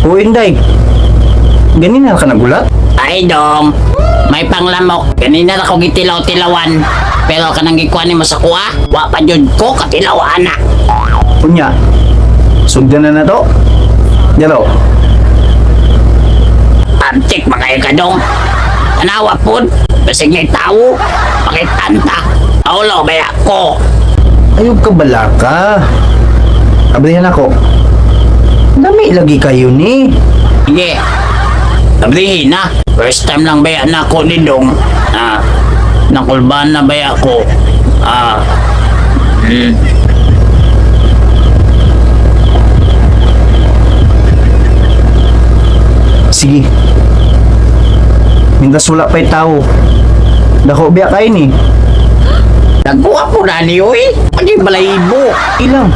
O Inday, ganina ka nagulat? Ay dong, may panglamok. Kanina na ko gitilaw-tilawan. Pero kanang gikuan mo sa kuha, wa pa jud ko katilawan na. Punya, sugdan na to. Yalo, Antik mga ka dong. Anawa po, basig may tao, pakitanta. Aulo ba ako? ayog ka bala ka. Abrihan ako. Dami lagi kayo ni. Sige, sabihin na. First time lang ba na ako ni dong. Nakulban na ba ako? Sige. Mintas wala pa'y tao. Dako biya kayo ni. Nagkuha po na ni Uy. Pagi balahibo. Ilang.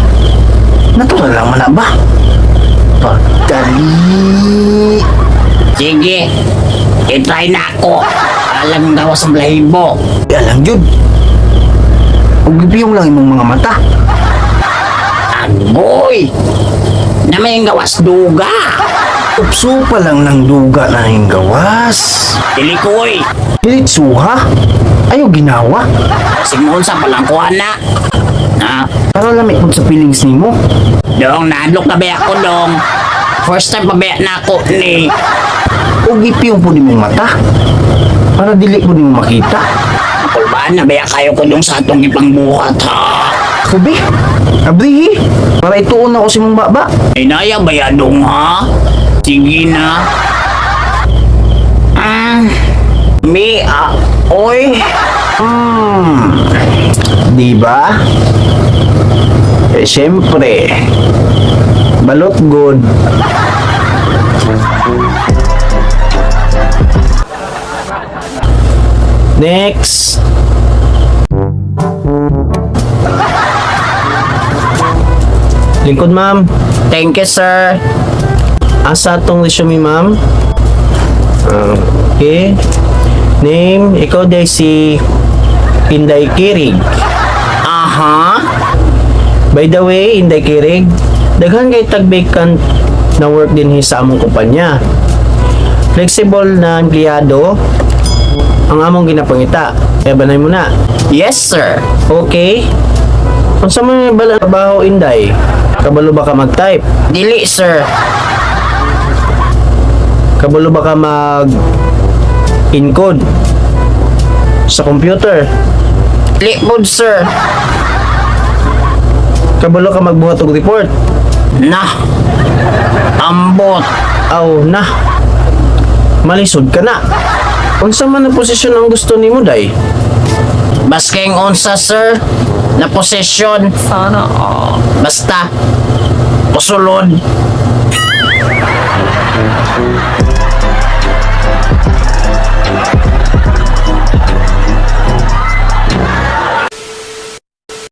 Natural lang man na ba? Pagdali. Sige, itry na ako. Alam daw sa balahibo. Alang jud. Ug gipiyong lang imong mga mata. Agoy! Na may gawas duga. Upso pa lang ng duga na yung gawas. Dili ko Uy. Dilitsuha. Ayaw ginawa. Simon sa palangkuhan na. Para lamig po sa feelings nimo. Dong, nadlok na ba ako dong? First time pa ba na ako ni... Ug gipiyong po nimong mata. Para dili po nimo makita. Nakulbaan na ba kayo ko dong sa atong ipangbuhat ha? Kubi. Abrihi. Para ituon ako si mong baba. Ay naya ba ya dong ha? Sige na. Oy. Di ba? Eh, syempre. Balot good. Next. Lingkod, ma'am. Thank you, sir. Asa tong resume, ma'am? Okay. Name, ikaw day si Inday Kirig. Aha. By the way, Inday Kirig, daghan kay tag-vacant na work din sa among kumpanya. Flexible na empleyado ang among ginapangita. Kaya banay mo na. Yes, sir. Okay. Kung sa mga bala trabaho, Inday, kabalo ba ka mag-type? Dili, sir. Kabalo ba ka mag-encode sa computer? Dili po, sir. Kabalo ka magbuhat og report? Nah. Ambot. Aw na. Malisod ka na. Unsa man ang posisyon ang gusto nimo, day? Basking unsa, sir. Na posisyon. Sana, Basta. Usulod.